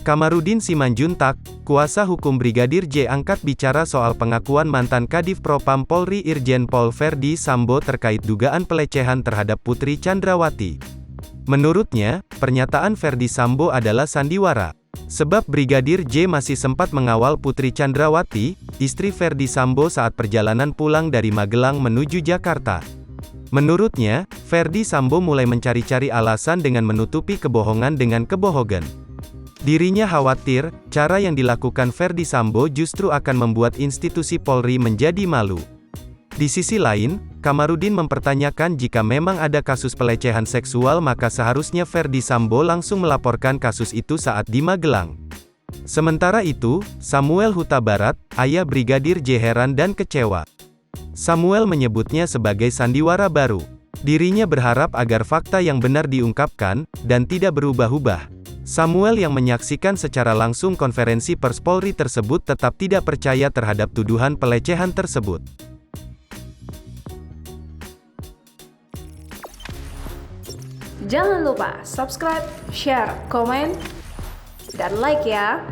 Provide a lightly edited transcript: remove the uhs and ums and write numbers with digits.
Kamarudin Simanjuntak, kuasa hukum Brigadir J angkat bicara soal pengakuan mantan Kadif Propam Polri Irjen Pol Verdi Sambo terkait dugaan pelecehan terhadap Putri Chandrawati. Menurutnya, pernyataan Verdi Sambo adalah sandiwara. Sebab Brigadir J masih sempat mengawal Putri Chandrawati, istri Verdi Sambo saat perjalanan pulang dari Magelang menuju Jakarta. Menurutnya, Verdi Sambo mulai mencari-cari alasan dengan menutupi kebohongan dengan kebohongan. Dirinya khawatir, cara yang dilakukan Verdi Sambo justru akan membuat institusi Polri menjadi malu. Di sisi lain, Kamarudin mempertanyakan jika memang ada kasus pelecehan seksual maka seharusnya Verdi Sambo langsung melaporkan kasus itu saat di Magelang. Sementara itu, Samuel Huta Barat, ayah Brigadir J heran dan kecewa. Samuel menyebutnya sebagai sandiwara baru. Dirinya berharap agar fakta yang benar diungkapkan, dan tidak berubah-ubah. Samuel yang menyaksikan secara langsung konferensi pers Polri tersebut tetap tidak percaya terhadap tuduhan pelecehan tersebut. Jangan lupa subscribe, share, komen, dan like ya!